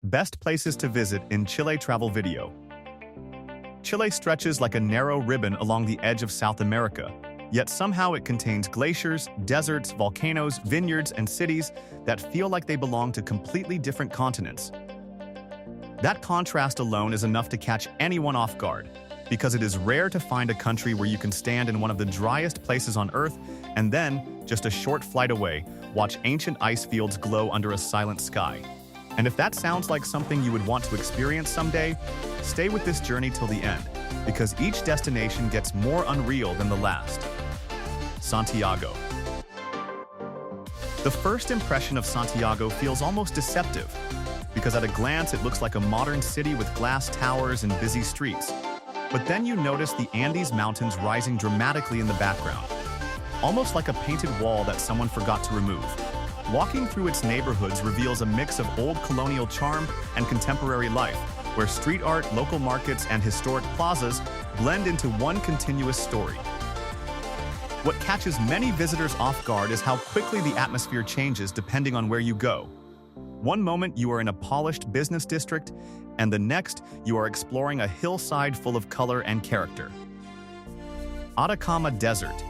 Best places to visit in Chile travel video. Chile stretches like a narrow ribbon along the edge of South America, yet somehow it contains glaciers, deserts, volcanoes, vineyards, and cities that feel like they belong to completely different continents. That contrast alone is enough to catch anyone off guard, because it is rare to find a country where you can stand in one of the driest places on Earth and then, just a short flight away, watch ancient ice fields glow under a silent sky. And if that sounds like something you would want to experience someday, stay with this journey till the end, because each destination gets more unreal than the last. Santiago. The first impression of Santiago feels almost deceptive, because at a glance it looks like a modern city with glass towers and busy streets. But then you notice the Andes Mountains rising dramatically in the background, almost like a painted wall that someone forgot to remove. Walking through its neighborhoods reveals a mix of old colonial charm and contemporary life, where street art, local markets, and historic plazas blend into one continuous story. What catches many visitors off guard is how quickly the atmosphere changes depending on where you go. One moment you are in a polished business district, and the next you are exploring a hillside full of color and character. Atacama Desert.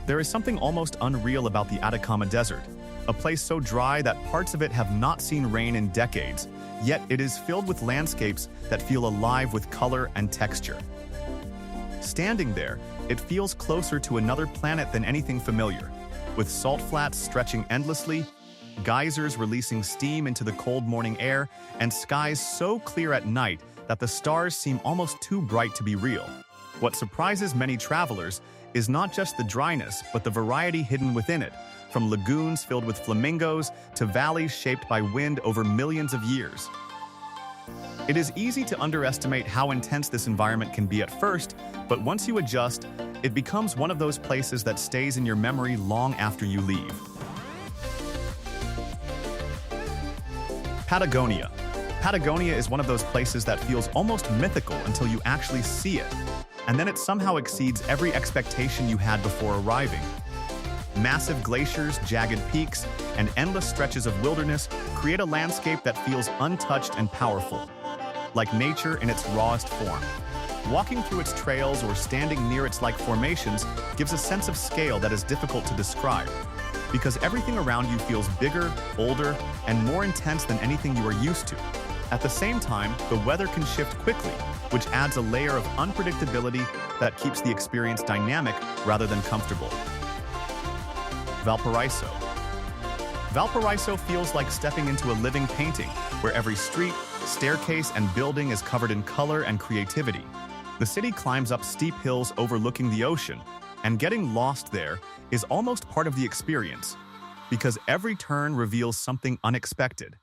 There is something almost unreal about the Atacama Desert, a place so dry that parts of it have not seen rain in decades, yet it is filled with landscapes that feel alive with color and texture. Standing there, it feels closer to another planet than anything familiar, with salt flats stretching endlessly, geysers releasing steam into the cold morning air, and skies so clear at night that the stars seem almost too bright to be real. What surprises many travelers is not just the dryness, but the variety hidden within it, from lagoons filled with flamingos to valleys shaped by wind over millions of years. It is easy to underestimate how intense this environment can be at first, but once you adjust, it becomes one of those places that stays in your memory long after you leave. Patagonia. Patagonia is one of those places that feels almost mythical until you actually see it, and then it somehow exceeds every expectation you had before arriving. Massive glaciers, jagged peaks, and endless stretches of wilderness create a landscape that feels untouched and powerful, like nature in its rawest form. Walking through its trails or standing near its formations gives a sense of scale that is difficult to describe, because everything around you feels bigger, older, and more intense than anything you are used to. At the same time, the weather can shift quickly, which adds a layer of unpredictability that keeps the experience dynamic rather than comfortable. Valparaiso. Valparaiso feels like stepping into a living painting, where every street, staircase, and building is covered in color and creativity. The city climbs up steep hills overlooking the ocean, and getting lost there is almost part of the experience, because every turn reveals something unexpected.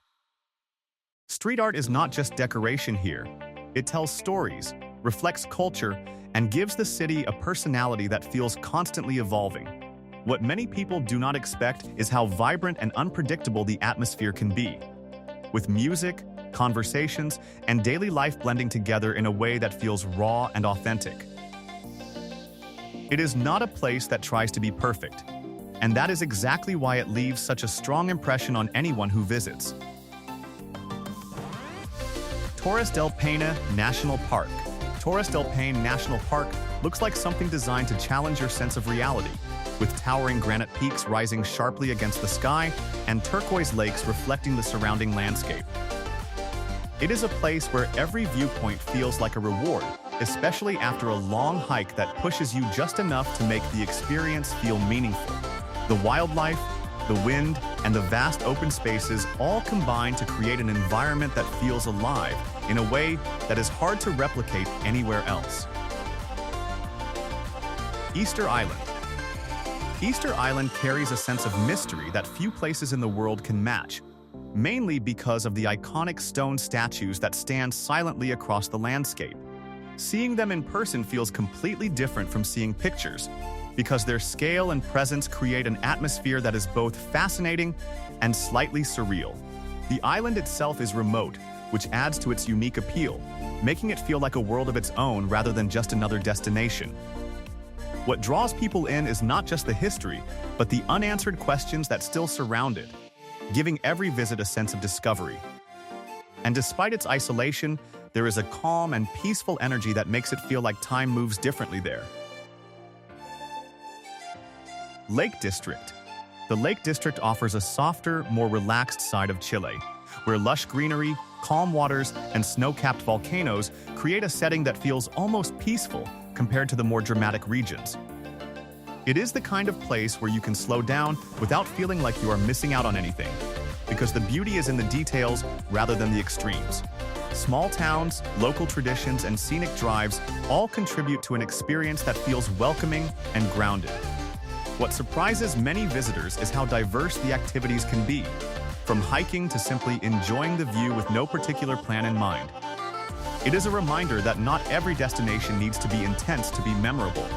Street art is not just decoration here. It tells stories, reflects culture, and gives the city a personality that feels constantly evolving. What many people do not expect is how vibrant and unpredictable the atmosphere can be, with music, conversations, and daily life blending together in a way that feels raw and authentic. It is not a place that tries to be perfect, and that is exactly why it leaves such a strong impression on anyone who visits. Torres del Paine National Park. Torres del Paine National Park looks like something designed to challenge your sense of reality, with towering granite peaks rising sharply against the sky and turquoise lakes reflecting the surrounding landscape. It is a place where every viewpoint feels like a reward, especially after a long hike that pushes you just enough to make the experience feel meaningful. The wildlife, the wind, and the vast open spaces all combine to create an environment that feels alive in a way that is hard to replicate anywhere else. Easter Island. Easter Island carries a sense of mystery that few places in the world can match, mainly because of the iconic stone statues that stand silently across the landscape. Seeing them in person feels completely different from seeing pictures, because their scale and presence create an atmosphere that is both fascinating and slightly surreal. The island itself is remote, which adds to its unique appeal, making it feel like a world of its own rather than just another destination. What draws people in is not just the history, but the unanswered questions that still surround it, giving every visit a sense of discovery. And despite its isolation, there is a calm and peaceful energy that makes it feel like time moves differently there. Lake District. The Lake District offers a softer, more relaxed side of Chile, where lush greenery, calm waters, and snow-capped volcanoes create a setting that feels almost peaceful compared to the more dramatic regions. It is the kind of place where you can slow down without feeling like you are missing out on anything, because the beauty is in the details rather than the extremes. Small towns, local traditions, and scenic drives all contribute to an experience that feels welcoming and grounded. What surprises many visitors is how diverse the activities can be, from hiking to simply enjoying the view with no particular plan in mind. It is a reminder that not every destination needs to be intense to be memorable.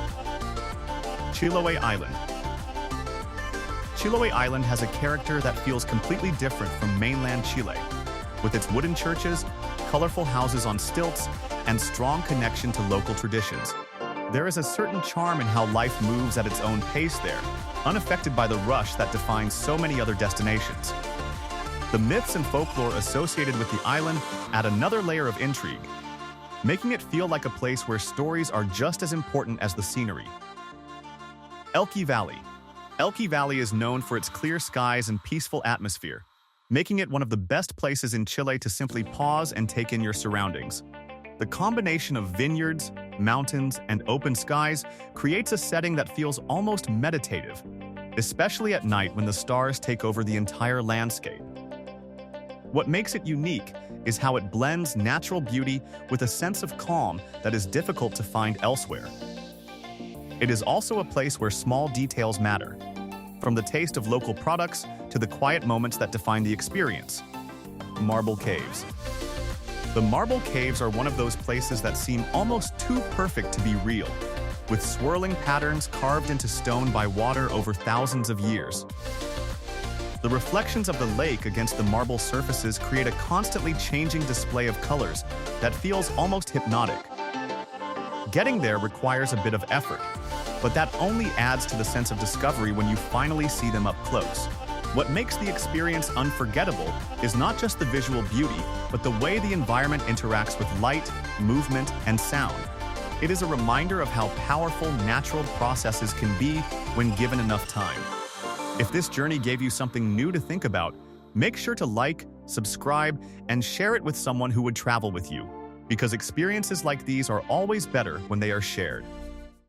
Chiloé Island. Chiloé Island has a character that feels completely different from mainland Chile, with its wooden churches, colorful houses on stilts, and strong connection to local traditions. There is a certain charm in how life moves at its own pace there, unaffected by the rush that defines so many other destinations. The myths and folklore associated with the island add another layer of intrigue, making it feel like a place where stories are just as important as the scenery. Elqui Valley. Elqui Valley is known for its clear skies and peaceful atmosphere, making it one of the best places in Chile to simply pause and take in your surroundings. The combination of vineyards, mountains, and open skies creates a setting that feels almost meditative, especially at night when the stars take over the entire landscape. What makes it unique is how it blends natural beauty with a sense of calm that is difficult to find elsewhere. It is also a place where small details matter, from the taste of local products to the quiet moments that define the experience. Marble Caves. The Marble Caves are one of those places that seem almost too perfect to be real, with swirling patterns carved into stone by water over thousands of years. The reflections of the lake against the marble surfaces create a constantly changing display of colors that feels almost hypnotic. Getting there requires a bit of effort, but that only adds to the sense of discovery when you finally see them up close. What makes the experience unforgettable is not just the visual beauty, but the way the environment interacts with light, movement, and sound. It is a reminder of how powerful natural processes can be when given enough time. If this journey gave you something new to think about, make sure to like, subscribe, and share it with someone who would travel with you, because experiences like these are always better when they are shared.